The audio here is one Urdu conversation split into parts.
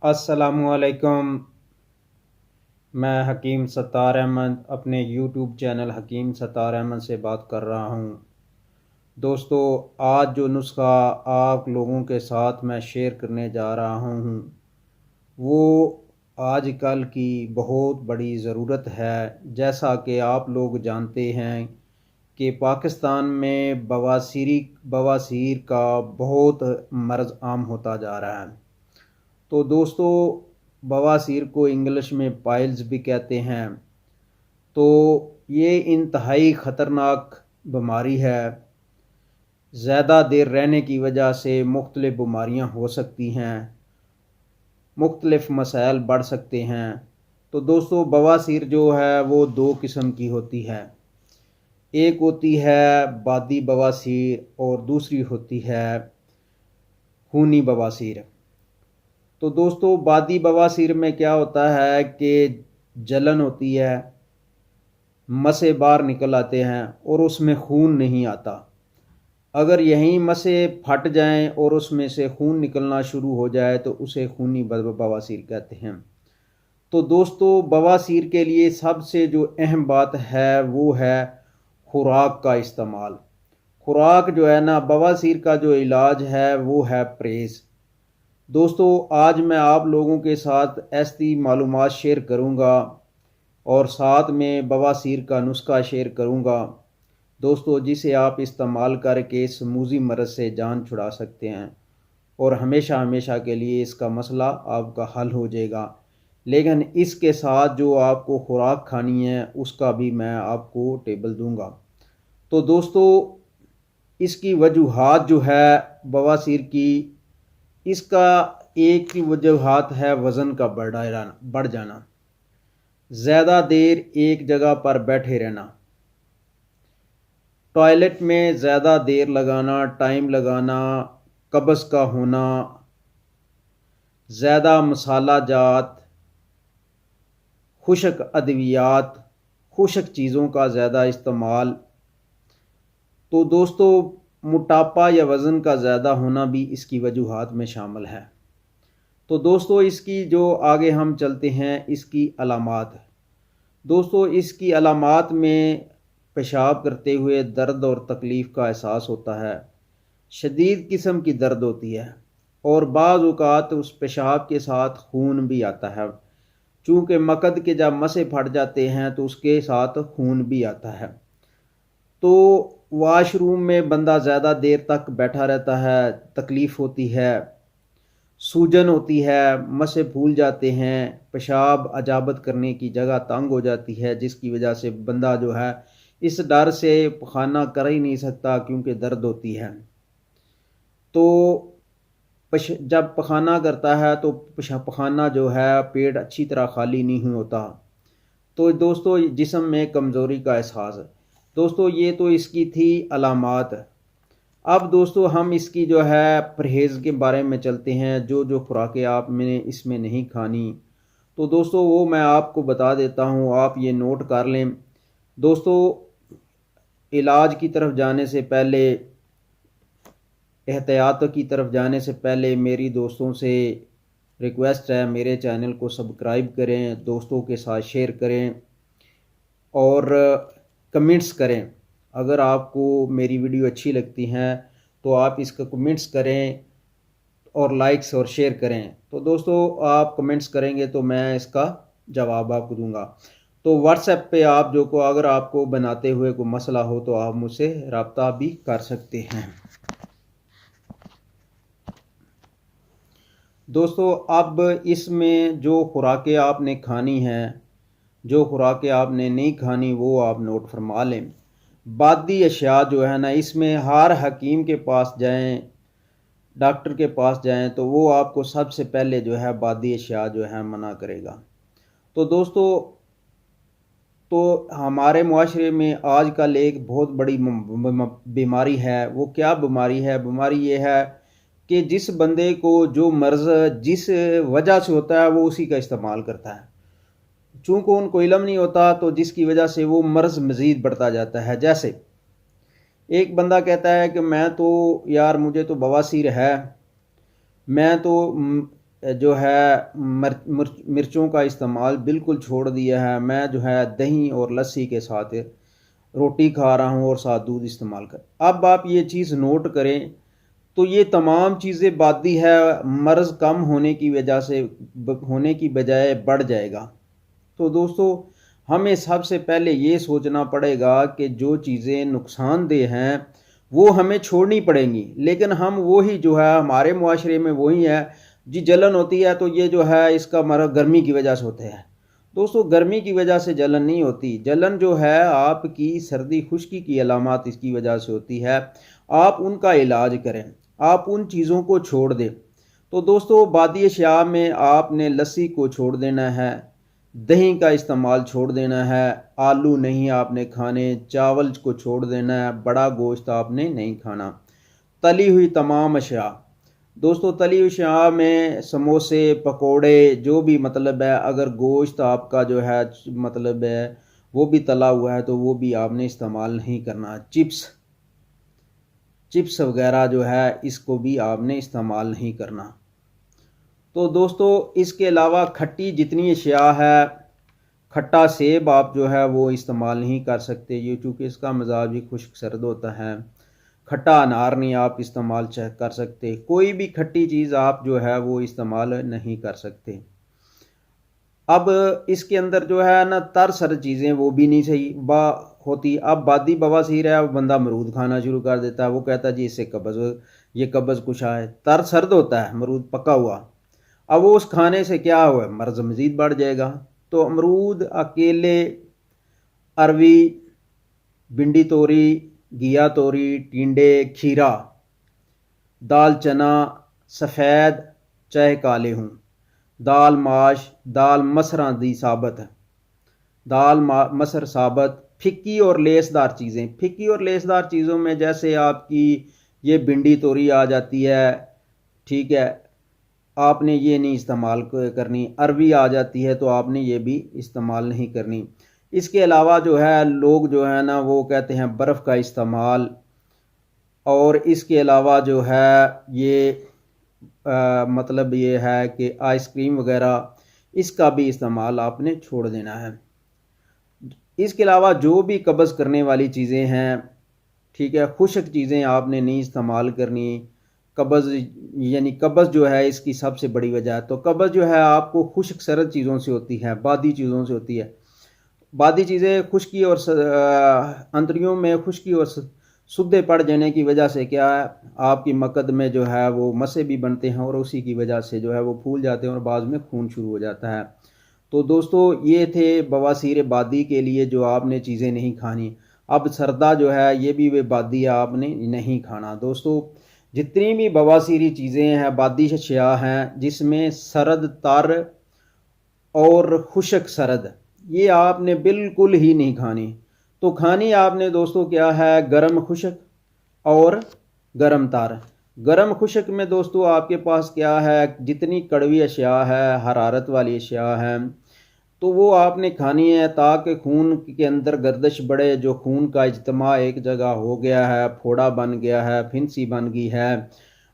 السلام علیکم۔ میں حکیم ستار احمد اپنے یوٹیوب چینل حکیم ستار احمد سے بات کر رہا ہوں۔ دوستو، آج جو نسخہ آپ لوگوں کے ساتھ میں شیئر کرنے جا رہا ہوں وہ آج کل کی بہت بڑی ضرورت ہے۔ جیسا کہ آپ لوگ جانتے ہیں کہ پاکستان میں بواسیر کا بہت مرض عام ہوتا جا رہا ہے۔ تو دوستو، بواسیر کو انگلش میں پائلز بھی کہتے ہیں۔ تو یہ انتہائی خطرناک بیماری ہے۔ زیادہ دیر رہنے کی وجہ سے مختلف بیماریاں ہو سکتی ہیں، مختلف مسائل بڑھ سکتے ہیں۔ تو دوستو، بواسیر جو ہے وہ دو قسم کی ہوتی ہے۔ ایک ہوتی ہے بادی بواسیر اور دوسری ہوتی ہے خونی بواسیر۔ تو دوستو، بادی بواسیر میں کیا ہوتا ہے کہ جلن ہوتی ہے، مسے باہر نکل آتے ہیں اور اس میں خون نہیں آتا۔ اگر یہیں مسے پھٹ جائیں اور اس میں سے خون نکلنا شروع ہو جائے تو اسے خونی بواسیر کہتے ہیں۔ تو دوستو، بواسیر کے لیے سب سے جو اہم بات ہے وہ ہے خوراک کا استعمال۔ خوراک جو ہے نا، بواسیر کا جو علاج ہے وہ ہے پرہیز۔ دوستو، آج میں آپ لوگوں کے ساتھ ایسی معلومات شیئر کروں گا اور ساتھ میں بواسیر کا نسخہ شیئر کروں گا دوستو، جسے آپ استعمال کر کے اس موذی مرض سے جان چھڑا سکتے ہیں اور ہمیشہ ہمیشہ کے لیے اس کا مسئلہ آپ کا حل ہو جائے گا۔ لیکن اس کے ساتھ جو آپ کو خوراک کھانی ہے اس کا بھی میں آپ کو ٹیبل دوں گا۔ تو دوستو، اس کی وجوہات جو ہے بواسیر کی، اس کا ایک کی وجوہات ہے وزن کا بڑھ جانا، زیادہ دیر ایک جگہ پر بیٹھے رہنا، ٹوائلٹ میں زیادہ دیر لگانا، ٹائم لگانا، قبض کا ہونا، زیادہ مسالہ جات، خشک ادویات، خشک چیزوں کا زیادہ استعمال۔ تو دوستو، موٹاپا یا وزن کا زیادہ ہونا بھی اس کی وجوہات میں شامل ہے۔ تو دوستو، اس کی جو آگے ہم چلتے ہیں اس کی علامات۔ دوستو، اس کی علامات میں پیشاب کرتے ہوئے درد اور تکلیف کا احساس ہوتا ہے، شدید قسم کی درد ہوتی ہے اور بعض اوقات اس پیشاب کے ساتھ خون بھی آتا ہے۔ چونکہ مقد کے جب مسے پھٹ جاتے ہیں تو اس کے ساتھ خون بھی آتا ہے۔ تو واش روم میں بندہ زیادہ دیر تک بیٹھا رہتا ہے، تکلیف ہوتی ہے، سوجن ہوتی ہے، مسے پھول جاتے ہیں، پیشاب اجابت کرنے کی جگہ تنگ ہو جاتی ہے، جس کی وجہ سے بندہ جو ہے اس ڈر سے پخانہ کر ہی نہیں سکتا کیونکہ درد ہوتی ہے۔ تو جب پخانہ کرتا ہے تو پخانہ جو ہے پیٹ اچھی طرح خالی نہیں ہوتا۔ تو دوستو، جسم میں کمزوری کا احساس ہے۔ دوستو، یہ تو اس کی تھی علامات۔ اب دوستو، ہم اس کی جو ہے پرہیز کے بارے میں چلتے ہیں، جو خوراکیں آپ نے اس میں نہیں کھانی۔ تو دوستو، وہ میں آپ کو بتا دیتا ہوں، آپ یہ نوٹ کر لیں۔ دوستو، علاج کی طرف جانے سے پہلے، احتیاط کی طرف جانے سے پہلے میری دوستوں سے ریکویسٹ ہے، میرے چینل کو سبسکرائب کریں، دوستوں کے ساتھ شیئر کریں اور کمنٹس کریں۔ اگر آپ کو میری ویڈیو اچھی لگتی ہیں تو آپ اس کا کمنٹس کریں اور لائکس اور شیئر کریں۔ تو دوستو، آپ کمنٹس کریں گے تو میں اس کا جواب آپ کو دوں گا۔ تو واٹس ایپ پہ آپ اگر آپ کو بناتے ہوئے کوئی مسئلہ ہو تو آپ مجھ سے رابطہ بھی کر سکتے ہیں۔ دوستو، اب اس میں جو خوراکیں آپ نے کھانی ہیں، جو خوراکیں آپ نے نہیں کھانی وہ آپ نوٹ فرما لیں۔ بادی اشیاء جو ہے نا، اس میں ہر حکیم کے پاس جائیں، ڈاکٹر کے پاس جائیں تو وہ آپ کو سب سے پہلے جو ہے بادی اشیاء جو ہے منع کرے گا۔ تو دوستو، تو ہمارے معاشرے میں آج کل ایک بہت بڑی بیماری ہے۔ وہ کیا بیماری ہے؟ بیماری یہ ہے کہ جس بندے کو جو مرض جس وجہ سے ہوتا ہے وہ اسی کا استعمال کرتا ہے۔ چونکہ ان کو علم نہیں ہوتا تو جس کی وجہ سے وہ مرض مزید بڑھتا جاتا ہے۔ جیسے ایک بندہ کہتا ہے کہ میں تو یار مجھے تو بواسیر ہے، میں تو جو ہے مرچوں کا استعمال بالکل چھوڑ دیا ہے. میں جو ہے دہی اور لسی کے ساتھ روٹی کھا رہا ہوں اور ساتھ دودھ استعمال کر. اب آپ یہ چیز نوٹ کریں تو یہ تمام چیزیں بادی ہے، مرض کم ہونے کی وجہ سے ہونے کی بجائے بڑھ جائے گا. تو دوستو ہمیں سب سے پہلے یہ سوچنا پڑے گا کہ جو چیزیں نقصان دہ ہیں وہ ہمیں چھوڑنی پڑیں گی، لیکن ہم وہی جو ہے ہمارے معاشرے میں وہی ہے جی جلن ہوتی ہے تو یہ جو ہے اس کا مرض گرمی کی وجہ سے ہوتا ہے. دوستو گرمی کی وجہ سے جلن نہیں ہوتی، جلن جو ہے آپ کی سردی خشکی کی علامات اس کی وجہ سے ہوتی ہے. آپ ان کا علاج کریں، آپ ان چیزوں کو چھوڑ دیں. تو دوستو بادی اشیاء میں آپ نے لسی کو چھوڑ دینا ہے، دہی کا استعمال چھوڑ دینا ہے، آلو نہیں آپ نے کھانے، چاول کو چھوڑ دینا ہے، بڑا گوشت آپ نے نہیں کھانا. تلی ہوئی تمام اشیاء، دوستو تلی ہوئی اشیاء میں سموسے پکوڑے جو بھی مطلب ہے، اگر گوشت آپ کا جو ہے مطلب ہے وہ بھی تلا ہوا ہے تو وہ بھی آپ نے استعمال نہیں کرنا. چپس وغیرہ جو ہے اس کو بھی آپ نے استعمال نہیں کرنا. تو دوستو اس کے علاوہ کھٹی جتنی اشیاء ہے، کھٹا سیب آپ جو ہے وہ استعمال نہیں کر سکتے، یہ چونکہ اس کا مزاج بھی خشک سرد ہوتا ہے. کھٹا انار نہیں آپ استعمال کر سکتے، کوئی بھی کھٹی چیز آپ جو ہے وہ استعمال نہیں کر سکتے. اب اس کے اندر جو ہے نا تر سر چیزیں وہ بھی نہیں صحیح ہوتی. اب بادی بواسیر ہے، بندہ امرود کھانا شروع کر دیتا ہے، وہ کہتا ہے جی اس سے قبض کشا ہے. تر سرد ہوتا ہے امرود پکا ہوا، اب وہ اس کھانے سے کیا ہوا مرض مزید بڑھ جائے گا. تو امرود، اکیلے، اروی، بھنڈی توری، گیا توری، ٹینڈے، کھیرا، دال چنا سفید چاہے کالے ہوں، دال ماش، دال مسراں دی ثابت، دال مسر ثابت، پھکی اور لیس دار چیزیں. پھکی اور لیس دار چیزوں میں جیسے آپ کی یہ بھنڈی توری آ جاتی ہے، ٹھیک ہے، آپ نے یہ نہیں استعمال کرنی. اروی آ جاتی ہے تو آپ نے یہ بھی استعمال نہیں کرنی. اس کے علاوہ جو ہے لوگ جو ہے نا وہ کہتے ہیں برف کا استعمال، اور اس کے علاوہ جو ہے یہ مطلب یہ ہے کہ آئس کریم وغیرہ اس کا بھی استعمال آپ نے چھوڑ دینا ہے. اس کے علاوہ جو بھی قبض کرنے والی چیزیں ہیں، ٹھیک ہے، خشک چیزیں آپ نے نہیں استعمال کرنی. قبض جو ہے اس کی سب سے بڑی وجہ ہے. تو قبض جو ہے آپ کو خشک سرد چیزوں سے ہوتی ہے، بادی چیزوں سے ہوتی ہے. بادی چیزیں خشکی اور اندریوں میں خشکی اور سدے پڑ جانے کی وجہ سے کیا ہے آپ کی مقد میں جو ہے وہ مسے بھی بنتے ہیں اور اسی کی وجہ سے جو ہے وہ پھول جاتے ہیں اور بعض میں خون شروع ہو جاتا ہے. تو دوستو یہ تھے بواسیر بادی کے لیے جو آپ نے چیزیں نہیں کھانی. اب سردہ جو ہے یہ بھی بادی آپ نے نہیں کھانا. دوستو جتنی بھی بواسیری چیزیں ہیں، بادی اشیاء ہیں جس میں سرد تر اور خشک سرد، یہ آپ نے بالکل ہی نہیں کھانی. تو کھانی آپ نے دوستو کیا ہے، گرم خشک اور گرم تر. گرم خشک میں دوستو آپ کے پاس کیا ہے، جتنی کڑوی اشیاء ہے، حرارت والی اشیاء ہیں تو وہ آپ نے کھانی ہے تاکہ خون کے اندر گردش بڑھے. جو خون کا اجتماع ایک جگہ ہو گیا ہے، پھوڑا بن گیا ہے، پھنسی بن گئی ہے،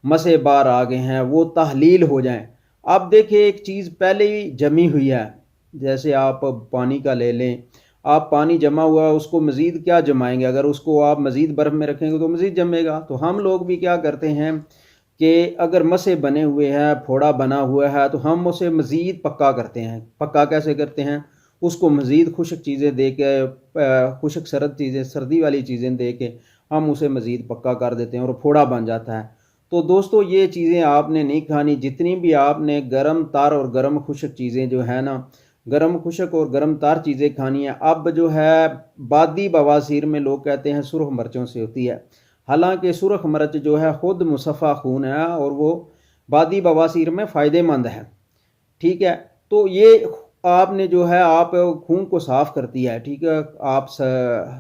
مسے بار آ گئے ہیں، وہ تحلیل ہو جائیں. آپ دیکھیں ایک چیز پہلے ہی جمی ہوئی ہے، جیسے آپ پانی کا لے لیں، آپ پانی جمع ہوا ہے اس کو مزید کیا جمائیں گے، اگر اس کو آپ مزید برف میں رکھیں گے تو مزید جمے گا. تو ہم لوگ بھی کیا کرتے ہیں کہ اگر مسے بنے ہوئے ہیں، پھوڑا بنا ہوا ہے تو ہم اسے مزید پکا کرتے ہیں. پکا کیسے کرتے ہیں، اس کو مزید خشک چیزیں دے کے، خشک سرد چیزیں، سردی والی چیزیں دے کے ہم اسے مزید پکا کر دیتے ہیں اور پھوڑا بن جاتا ہے. تو دوستو یہ چیزیں آپ نے نہیں کھانی. جتنی بھی آپ نے گرم تار اور گرم خشک چیزیں جو ہے نا، گرم خشک اور گرم تار چیزیں کھانی ہیں. اب جو ہے بادی بواسیر میں لوگ کہتے ہیں سرخ مرچوں سے ہوتی ہے، حالانکہ سرخ مرچ جو ہے خود مصفہ خون ہے اور وہ بادی بواسیر میں فائدہ مند ہے، ٹھیک ہے. تو یہ آپ نے جو ہے آپ خون کو صاف کرتی ہے، ٹھیک ہے. آپ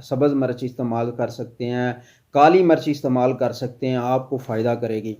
سبز مرچ استعمال کر سکتے ہیں، کالی مرچ استعمال کر سکتے ہیں، آپ کو فائدہ کرے گی.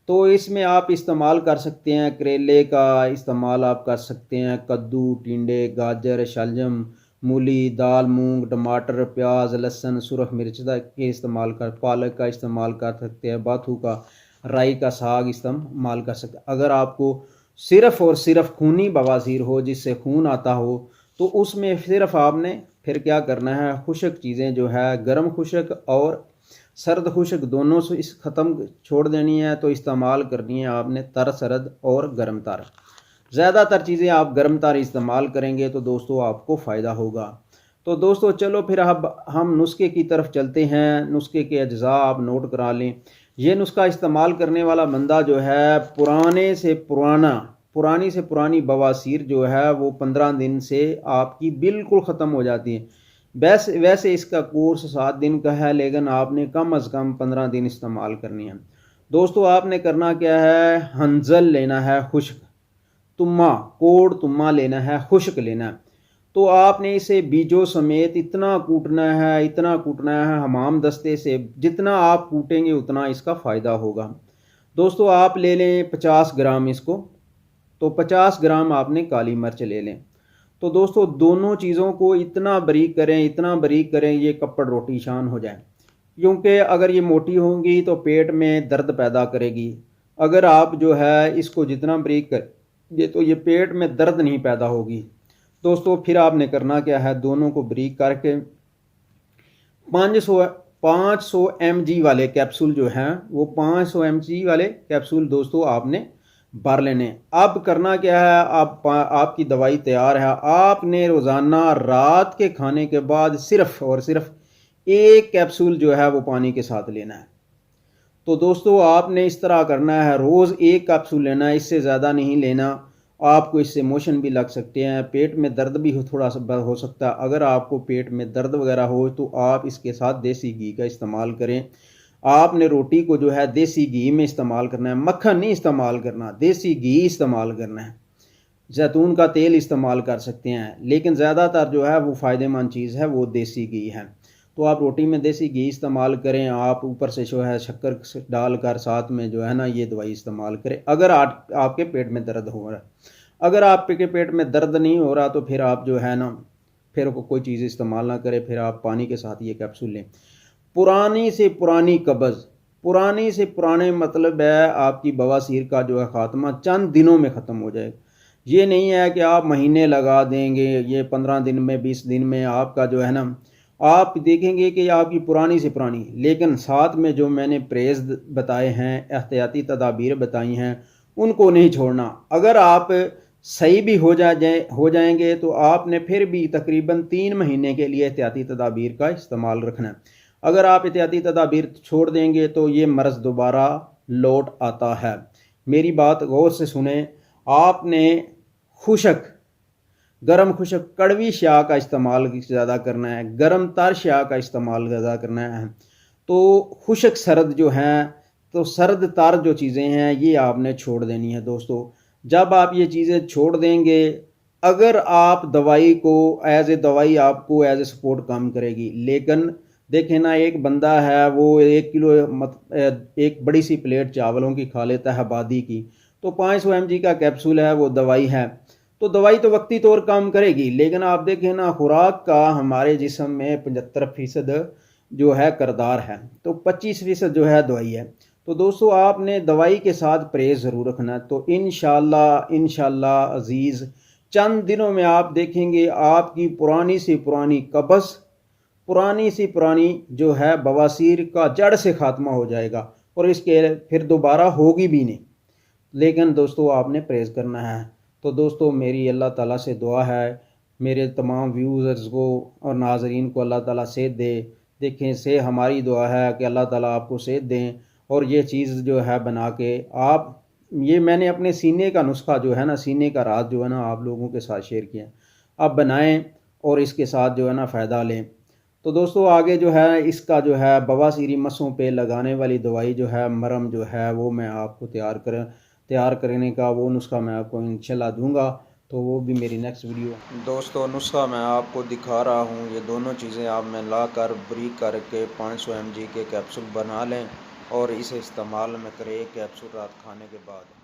تو اس میں آپ استعمال کر سکتے ہیں، کریلے کا استعمال آپ کر سکتے ہیں، کدو، ٹینڈے، گاجر، شلجم، مولی، دال، مونگ، ٹماٹر، پیاز، لہسن، سرخ مرچ کے استعمال پالک کا استعمال کر سکتے ہیں، باتھو کا، رائی کا ساگ استعمال کر سکتے ہیں. اگر آپ کو صرف اور صرف خونی بواسیر ہو، جس سے خون آتا ہو، تو اس میں صرف آپ نے پھر کیا کرنا ہے، خشک چیزیں جو ہے گرم خشک اور سرد خشک دونوں سے اس ختم چھوڑ دینی ہے، تو استعمال کرنی ہے آپ نے تر سرد اور گرم تر۔ زیادہ تر چیزیں آپ گرم تر استعمال کریں گے تو دوستو آپ کو فائدہ ہوگا۔ تو دوستو چلو پھر اب ہم نسخے کی طرف چلتے ہیں۔ نسخے کے اجزاء آپ نوٹ کرا لیں۔ یہ نسخہ استعمال کرنے والا بندہ جو ہے پرانی سے پرانی بواسیر جو ہے وہ 15 دن سے آپ کی بالکل ختم ہو جاتی ہے۔ ویسے اس کا کورس 7 دن کا ہے، لیکن آپ نے کم از کم 15 دن استعمال کرنی ہے۔ دوستو آپ نے کرنا کیا ہے، ہنزل لینا ہے خشک، کوڑ تما لینا ہے، خشک لینا ہے۔ تو آپ نے اسے بیجوں سمیت اتنا کوٹنا ہے حمام دستے سے، جتنا آپ کوٹیں گے اتنا اس کا فائدہ ہوگا۔ دوستو آپ لے لیں 50 گرام اس کو، تو 50 گرام آپ نے کالی مرچ لے لیں۔ تو دوستو دونوں چیزوں کو اتنا باریک کریں یہ کپڑ روٹی شان ہو جائے، کیونکہ اگر یہ موٹی ہوں گی تو پیٹ میں درد پیدا کرے گی۔ اگر آپ جو ہے اس کو جتنا باریک کریں تو یہ پیٹ میں درد نہیں پیدا ہوگی۔ دوستو پھر آپ نے کرنا کیا ہے، دونوں کو باریک کر کے 500 ایم جی والے کیپسول جو ہیں وہ 500 ایم جی والے کیپسول دوستو آپ نے بھر لینے۔ اب کرنا کیا ہے، آپ کی دوائی تیار ہے۔ آپ نے روزانہ رات کے کھانے کے بعد صرف اور صرف ایک کیپسول جو ہے وہ پانی کے ساتھ لینا ہے۔ تو دوستو آپ نے اس طرح کرنا ہے، روز ایک کیپسول لینا ہے، اس سے زیادہ نہیں لینا۔ آپ کو اس سے موشن بھی لگ سکتے ہیں، پیٹ میں درد بھی تھوڑا سا ہو سکتا ہے۔ اگر آپ کو پیٹ میں درد وغیرہ ہو تو آپ اس کے ساتھ دیسی گھی کا استعمال کریں۔ آپ نے روٹی کو جو ہے دیسی گھی میں استعمال کرنا ہے، مکھن نہیں استعمال کرنا، دیسی گھی استعمال کرنا ہے۔ زیتون کا تیل استعمال کر سکتے ہیں، لیکن زیادہ تر جو ہے وہ فائدہ مند چیز ہے وہ دیسی گھی ہے۔ تو آپ روٹی میں دیسی گھی استعمال کریں، آپ اوپر سے جو ہے شکر ڈال کر ساتھ میں جو ہے نا یہ دوائی استعمال کریں اگر آپ کے پیٹ میں درد ہو رہا ہے۔ اگر آپ کے پیٹ میں درد نہیں ہو رہا تو پھر آپ جو ہے نا پھر کوئی چیز استعمال نہ کریں، پھر آپ پانی کے ساتھ یہ کیپسول لیں۔ پرانی سے پرانی قبض، پرانی سے پرانے مطلب ہے آپ کی بواسیر کا جو ہے خاتمہ چند دنوں میں ختم ہو جائے گا۔ یہ نہیں ہے کہ آپ مہینے لگا دیں گے، یہ 15 دن میں 20 دن میں آپ کا جو ہے نا آپ دیکھیں گے کہ آپ کی پرانی سے پرانی، لیکن ساتھ میں جو میں نے پرہیز بتائے ہیں، احتیاطی تدابیر بتائی ہیں، ان کو نہیں چھوڑنا۔ اگر آپ صحیح بھی ہو جائیں گے تو آپ نے پھر بھی تقریباً 3 مہینے کے لیے احتیاطی تدابیر کا استعمال رکھنا ہے۔ اگر آپ احتیاطی تدابیر چھوڑ دیں گے تو یہ مرض دوبارہ لوٹ آتا ہے۔ میری بات غور سے سنیں، آپ نے گرم خشک کڑوی شاہ کا استعمال زیادہ کرنا ہے، گرم تر شاہ کا استعمال زیادہ کرنا ہے۔ تو خشک سرد جو ہیں، تو سرد تر جو چیزیں ہیں یہ آپ نے چھوڑ دینی ہے۔ دوستو جب آپ یہ چیزیں چھوڑ دیں گے، اگر آپ دوائی کو دوائی آپ کو ایز اے سپورٹ کام کرے گی، لیکن دیکھیں نا ایک بندہ ہے وہ 1 کلو ایک بڑی سی پلیٹ چاولوں کی کھا لیتا ہے آبادی کی، تو 500 ایم جی کا کیپسول ہے وہ دوائی ہے، تو دوائی تو وقتی طور کام کرے گی، لیکن آپ دیکھیں نا خوراک کا ہمارے جسم میں 75% جو ہے کردار ہے، تو 25% جو ہے دوائی ہے۔ تو دوستو آپ نے دوائی کے ساتھ پرہیز ضرور رکھنا ہے۔ تو انشاءاللہ عزیز چند دنوں میں آپ دیکھیں گے آپ کی پرانی سے پرانی قبض، پرانی سے پرانی جو ہے بواسیر کا جڑ سے خاتمہ ہو جائے گا، اور اس کے پھر دوبارہ ہوگی بھی نہیں۔ لیکن دوستو آپ نے پرہیز کرنا ہے۔ تو دوستو میری اللہ تعالیٰ سے دعا ہے، میرے تمام ویوزرز کو اور ناظرین کو اللہ تعالیٰ صحت دے۔ دیکھیں سے ہماری دعا ہے کہ اللہ تعالیٰ آپ کو صحت دیں، اور یہ چیز جو ہے بنا کے یہ میں نے اپنے سینے کا نسخہ جو ہے نا، سینے کا راز جو ہے نا آپ لوگوں کے ساتھ شیئر کیا، آپ بنائیں اور اس کے ساتھ جو ہے نا فائدہ لیں۔ تو دوستو آگے جو ہے اس کا جو ہے بواسیری مسوں پہ لگانے والی دوائی جو ہے مرم جو ہے وہ میں آپ کو تیار کرنے کا وہ نسخہ میں آپ کو انشاءاللہ دوں گا، تو وہ بھی میری نیکسٹ ویڈیو۔ دوستو نسخہ میں آپ کو دکھا رہا ہوں، یہ دونوں چیزیں آپ میں لا کر بریک کر کے 500 ایم جی کے کیپسول بنا لیں اور اسے استعمال میں کریں ایک کیپسول رات کھانے کے بعد۔